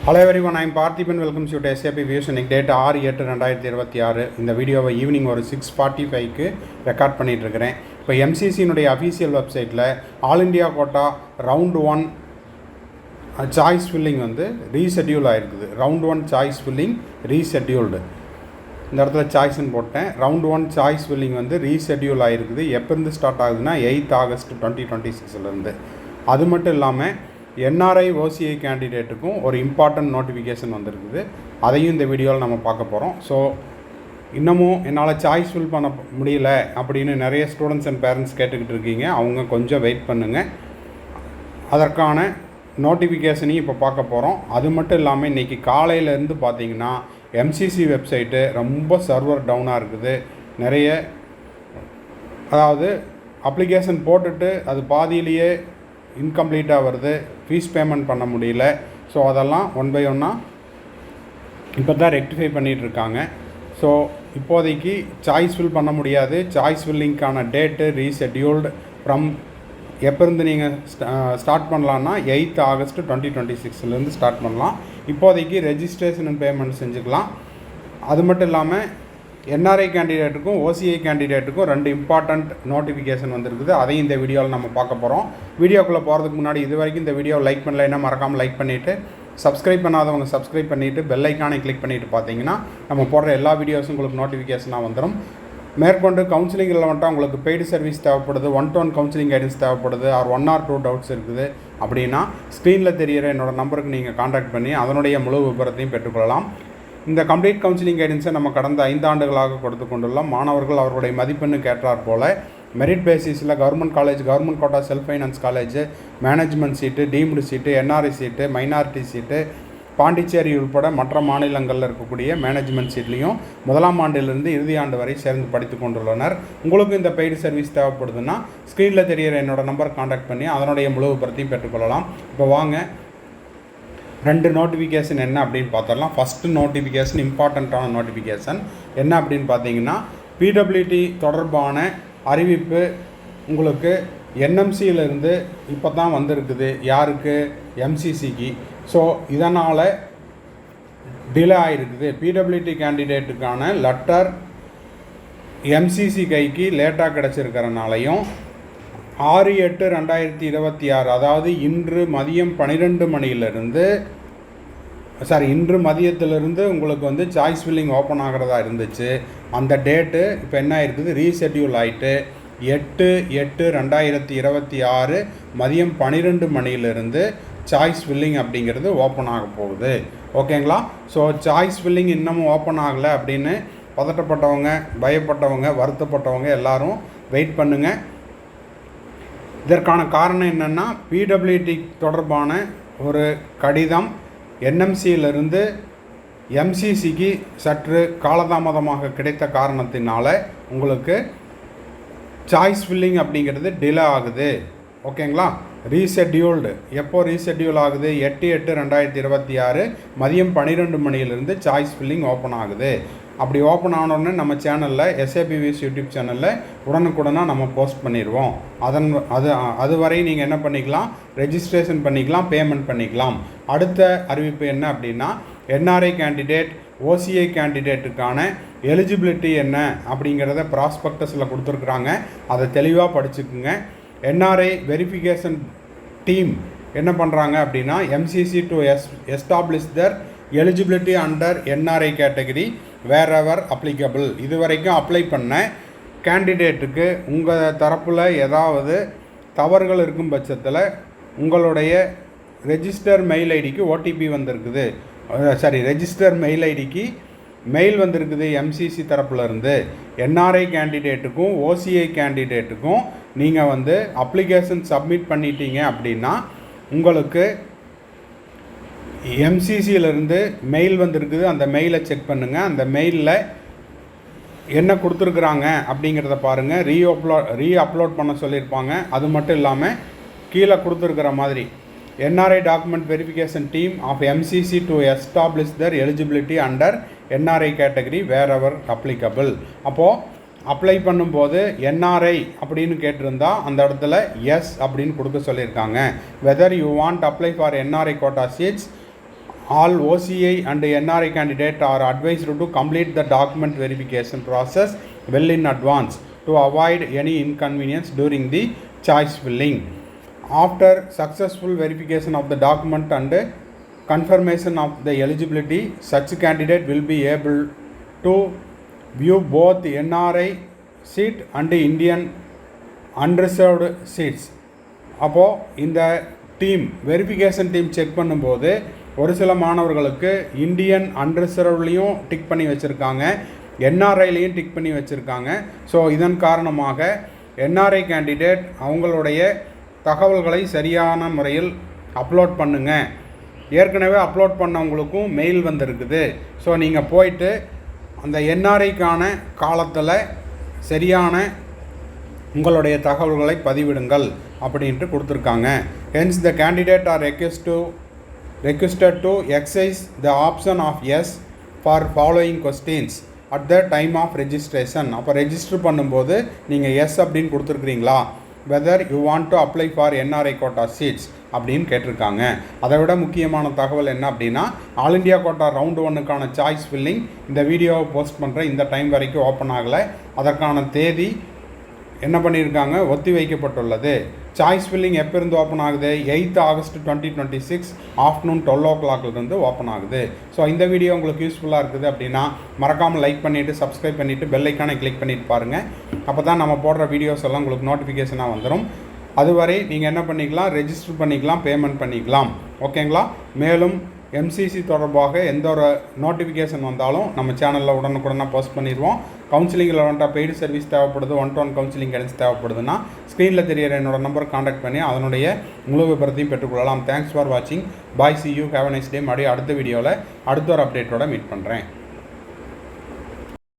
Hello everyone, I am Parthiban. Welcome to SAP Views. இன்னைக்கு date 6/8/2026. இந்த வீடியோவை evening ஒரு 6:45க்கு ரெக்கார்ட் பண்ணிட்டு இருக்கிறேன். இப்போ எம்சிசியினுடைய அஃபீஷியல் வெப்சைட்டில் all India quota round 1 choice filling வந்து ரீஷெட்யூல் ஆகிருக்குது. Round 1 choice filling rescheduled. இந்த இடத்துல சாய்ஸ்ன்னு போட்டேன். ரவுண்ட் 1 சாய்ஸ் ஃபில்லிங் வந்து ரீஷெட்யூல் ஆகிருக்குது. எப்போருந்து ஸ்டார்ட் ஆகுதுன்னா 8 ஆகஸ்ட் 2026 அது மட்டும் இல்லாமல் என்ஆர்ஐ ஓசிஐ கேண்டிடேட்டுக்கும் ஒரு இம்பார்ட்டன்ட் நோட்டிஃபிகேஷன் வந்திருக்குது. அதையும் இந்த வீடியோவில் நம்ம பார்க்க போகிறோம். ஸோ இன்னமும் என்னால் சாய்ஸ் ஃபில் பண்ண முடியல அப்படின்னு நிறைய ஸ்டூடெண்ட்ஸ் அண்ட் பேரண்ட்ஸ் கேட்டுக்கிட்டு இருக்கீங்க. அவங்க கொஞ்சம் வெயிட் பண்ணுங்கள். அதற்கான நோட்டிஃபிகேஷனையும் இப்போ பார்க்க போகிறோம். அது மட்டும் இல்லாமல் இன்றைக்கி காலையிலேருந்து பார்த்தீங்கன்னா எம்சிசி வெப்சைட்டு ரொம்ப சர்வர் டவுனாக இருக்குது. நிறைய அதாவது அப்ளிகேஷன் போட்டுட்டு அது பாதியிலேயே இன்கம்ப்ளீட்டாக வருது, ஃபீஸ் பேமெண்ட் பண்ண முடியல. ஸோ அதெல்லாம் ஒன் பை ஒன்னாக இப்போ தான் ரெக்டிஃபை பண்ணிகிட்ருக்காங்க. ஸோ இப்போதைக்கு சாய்ஸ் ஃபில் பண்ண முடியாது. சாய்ஸ் ஃபில்லிங்க்கான டேட்டு ரீஷெட்யூல்டு ஃப்ரம் எப்போ இருந்து நீங்கள் ஸ்டார்ட் பண்ணலான்னா 8 ஆகஸ்ட் 2026 ஸ்டார்ட் பண்ணலாம். இப்போதைக்கு ரெஜிஸ்ட்ரேஷன் அண்ட் பேமெண்ட் செஞ்சுக்கலாம். அது மட்டும் இல்லாமல் என்ஆர்ஐ கேண்டிடேட்டுக்கும் ஓசிஐ கேண்டிடேட்டுக்கும் 2 இம்பார்ட்டண்ட் நோட்டிஃபிகேஷன் வந்திருக்குது. அதையும் இந்த வீடியோவில் நம்ம பார்க்க போகிறோம். வீடியோக்குள்ளே போகிறதுக்கு முன்னாடி இது வரைக்கும் இந்த வீடியோவை லைக் பண்ணலைன்னா மறக்காமல் லைக் பண்ணிவிட்டு, சப்ஸ்கிரைப் பண்ணாதவங்க சப்ஸ்கிரைப் பண்ணிவிட்டு பெல் ஐக்கானை கிளிக் பண்ணிவிட்டு பார்த்தீங்கன்னா நம்ம போடுற எல்லா வீடியோஸும் உங்களுக்கு நோட்டிஃபிகேஷனாக வந்துடும். மேற்கொண்டு கவுன்சிலிங் ரிலவெண்ட்டாக உங்களுக்கு பெய்டு சர்வீஸ் தேவைப்படுது, 1-to-1 கவுன்சிலிங் கைடன்ஸ் தேவைப்படுது, ஆர் 1 or 2 டவுட்ஸ் இருக்குது அப்படின்னா ஸ்க்ரீனில் தெரிகிற என்னோடய நம்பருக்கு நீங்கள் கான்டாக்ட் பண்ணி அதனுடைய முழு விபரத்தையும் பெற்றுக்கொள்ளலாம். இந்த கம்ப்ளீட் கவுன்சிலிங் கைடன்ஸை நம்ம கடந்த 5 ஆண்டுகளாக கொடுத்து கொண்டுள்ளோம். மாணவர்கள் அவர்களுடைய மதிப்பெண்ணுக்கு ஏற்றாற் போல் மெரிட் பேசிஸில் government college, government quota, self finance college, management seat, deemed seat, NRI seat, minority seat, Pondicherry உட்பட மற்ற மாநிலங்களில் இருக்கக்கூடிய மேனேஜ்மெண்ட் சீட்லேயும் 1ஆம் ஆண்டிலிருந்து இறுதி ஆண்டு வரை சேர்ந்து படித்து கொண்டுள்ளனர். உங்களுக்கும் இந்த பெய்டு சர்வீஸ் தேவைப்படுதுன்னா ஸ்க்ரீனில் தெரிகிற என்னோடய நம்பர் கான்டாக்ட் பண்ணி அதனுடைய முழு விபரத்தையும் பெற்றுக்கொள்ளலாம். இப்போ வாங்க 2 நோட்டிஃபிகேஷன் என்ன அப்படின்னு பார்த்தரலாம். ஃபஸ்ட்டு நோட்டிஃபிகேஷன் இம்பார்ட்டண்ட்டான நோட்டிஃபிகேஷன் என்ன அப்படின்னு பார்த்தீங்கன்னா பிடபிள்யூடி தொடர்பான அறிவிப்பு உங்களுக்கு என்எம்சியிலிருந்து இப்போ தான் வந்திருக்குது. யாருக்கு? எம்சிசிக்கு. ஸோ இதனால் டிலே ஆகிருக்குது. பிடபிள்யூடி கேண்டிடேட்டுக்கான லெட்டர் எம்சிசி கைக்கு லேட்டாக கிடச்சிருக்கிறனாலையும் 6/8/2026 அதாவது இன்று மதியம் 12 மணியிலிருந்து இன்று மதியத்திலிருந்து உங்களுக்கு வந்து சாய்ஸ் ஃபில்லிங் ஓப்பன் ஆகிறதா இருந்துச்சு. அந்த டேட்டு இப்போ என்ன ஆகிருக்குது? ரீஷெட்யூல் ஆகிட்டு 8/8/2026 மதியம் 12 மணியிலிருந்து சாய்ஸ் ஃபில்லிங் அப்படிங்கிறது ஓப்பன் ஆக போகுது. ஓகேங்களா? ஸோ சாய்ஸ் ஃபில்லிங் இன்னமும் ஓப்பன் ஆகலை அப்படின்னு பதட்டப்பட்டவங்க, பயப்பட்டவங்க, வருத்தப்பட்டவங்க எல்லோரும் வெயிட் பண்ணுங்கள். இதற்கான காரணம் என்னென்னா பிடபிள்யூடி தொடர்பான ஒரு கடிதம் என்எம்சியிலிருந்து எம்சிசிக்கு சற்று காலதாமதமாக கிடைத்த காரணத்தினால உங்களுக்கு சாய்ஸ் ஃபில்லிங் அப்படிங்கிறது டிலே ஆகுது. ஓகேங்களா? ரீஷெட்யூல்டு எப்போ ரீஷெட்யூல் ஆகுது? 8/8/2026 மதியம் 12 மணியிலிருந்து சாய்ஸ் ஃபில்லிங் ஓப்பன் ஆகுது. அப்படி ஓப்பன் ஆனோடனே நம்ம சேனலில் எஸ்ஏபி வியூஸ் யூடியூப் சேனலில் உடனுக்குடனாக நம்ம போஸ்ட் பண்ணிடுவோம். அதுவரை நீங்கள் என்ன பண்ணிக்கலாம்? ரெஜிஸ்ட்ரேஷன் பண்ணிக்கலாம், பேமெண்ட் பண்ணிக்கலாம். அடுத்த அறிவிப்பு என்ன அப்படின்னா என்ஆர்ஐ கேண்டிடேட், ஓசிஐ கேண்டிடேட்டுக்கான எலிஜிபிலிட்டி என்ன அப்படிங்கிறத ப்ராஸ்பெக்டஸில் கொடுத்துருக்குறாங்க. அதை தெளிவாக படிச்சுக்குங்க. என்ஆர்ஐ வெரிஃபிகேஷன் டீம் என்ன பண்ணுறாங்க அப்படின்னா MCC to establish their eligibility under NRI category wherever applicable. இது வரைக்கும் அப்ளை பண்ண கேண்டிடேட்டுக்கு உங்கள் தரப்பில் ஏதாவது தவறுகள் இருக்கும் பட்சத்தில் உங்களுடைய ரெஜிஸ்டர் மெயில் ஐடிக்கு ஓடிபி வந்திருக்குது. ரெஜிஸ்டர் மெயில் ஐடிக்கு மெயில் வந்திருக்குது எம்சிசி தரப்புலேருந்து. என்ஆர்ஐ கேண்டிடேட்டுக்கும் ஓசிஐ கேண்டிடேட்டுக்கும் நீங்கள் வந்து அப்ளிகேஷன் சப்மிட் பண்ணிட்டீங்க அப்படின்னா உங்களுக்கு எம்சிசியிலேருந்து மெயில் வந்திருக்குது. அந்த மெயிலை செக் பண்ணுங்கள். அந்த மெயிலில் என்ன கொடுத்துருக்குறாங்க அப்படிங்கிறத பாருங்கள். ரீ அப்லோட் பண்ண சொல்லியிருப்பாங்க. அது மட்டும் இல்லாமல் கீழே கொடுத்துருக்கிற மாதிரி NRI document verification team of MCC to establish their eligibility under NRI category wherever applicable. அப்போது அப்ளை பண்ணும்போது என்ஆர்ஐ அப்படின்னு கேட்டிருந்தா அந்த இடத்துல எஸ் அப்படின்னு கொடுக்க சொல்லியிருக்காங்க. Whether you want apply for NRI quota seats All OCI and NRI candidate are advised to complete the document verification process well in advance to avoid any inconvenience during the choice filling. After successful verification of the document and confirmation of the eligibility, such candidate will be able to view both NRI seat and Indian unreserved seats. அப்போது இந்த verification team check பண்ணும்போது ஒரு சில மாணவர்களுக்கு Indian அன்ரிசர்வ்லேயும் tick பண்ணி வச்சுருக்காங்க, என்ஆர்ஐலையும் tick பண்ணி வச்சுருக்காங்க. ஸோ இதன் காரணமாக என்ஆர்ஐ கேண்டிடேட் அவங்களுடைய தகவல்களை சரியான முறையில் அப்லோட் பண்ணுங்கள். ஏற்கனவே அப்லோட் பண்ணவங்களுக்கும் மெயில் வந்திருக்குது. ஸோ நீங்கள் போயிட்டு அந்த என்ஆர்ஐக்கான காலத்தில் சரியான உங்களுடைய தகவல்களை பதிவிடுங்கள் அப்படின்ட்டு கொடுத்துருக்காங்க. Hence the candidate R requested to exercise the option of yes for following questions at the time of registration. அப்போ ரெஜிஸ்டர் பண்ணும்போது நீங்கள் எஸ் அப்படின்னு கொடுத்துருக்குறீங்களா, whether you want to apply for NRI quota seats அப்படின்னு கேட்டிருக்காங்க. அதை விட முக்கியமான தகவல் என்ன அப்படின்னா, ஆல் இண்டியா கோட்டா ரவுண்டு 1க்கான சாய்ஸ் ஃபில்லிங் இந்த வீடியோவை போஸ்ட் பண்ணுற இந்த டைம் வரைக்கும் ஓப்பன் ஆகலை. அதற்கான தேதி என்ன பண்ணியிருக்காங்க, ஒத்தி வைக்கப்பட்டுள்ளது. சாய்ஸ் ஃபில்லிங் எப்போ இருந்து ஓப்பன் ஆகுது, 8th August 2026 ஆஃப்டர்நூன் 12 o'clockலேருந்து ஓப்பன் ஆகுது. ஸோ இந்த வீடியோ உங்களுக்கு யூஸ்ஃபுல்லாக இருக்குது அப்படின்னா மறக்காமல் லைக் பண்ணிவிட்டு சப்ஸ்கிரைப் பண்ணிவிட்டு பெல் ஐக்கானை கிளிக் பண்ணிவிட்டு பாருங்கள். அப்போ தான் நம்ம போடுற வீடியோஸ் எல்லாம் உங்களுக்கு நோட்டிஃபிகேஷனாக வந்துடும். அதுவரை நீங்கள் என்ன பண்ணிக்கலாம், ரெஜிஸ்டர் பண்ணிக்கலாம், பேமெண்ட் பண்ணிக்கலாம். ஓகேங்களா? மேலும் எம்சிசி தொடர்பாக எந்த ஒரு நோட்டிஃபிகேஷன் வந்தாலும் நம்ம சேனலில் உடனுக்குடனாக போஸ்ட் பண்ணிடுவோம். கவுன்சிலிங்கில் வந்துட்டால் பெய்டு சர்வீஸ் தேவைப்படுது, 1-to-1 கவுன்சிலிங் கைடன்ஸ் தேவைப்படுதுன்னா ஸ்க்ரீனில் தெரியிற என்னோட நம்பர் காண்டாக்ட் பண்ணி அதனுடைய முழு விபரத்தையும் பெற்றுக்கொள்ளலாம். தேங்க்ஸ் ஃபார் வாட்சிங். Bye, see you, have a nice day. மறுபடியும் அடுத்த வீடியோவில் அடுத்த ஒரு அப்டேட்டோட மீட் பண்ணுறேன்.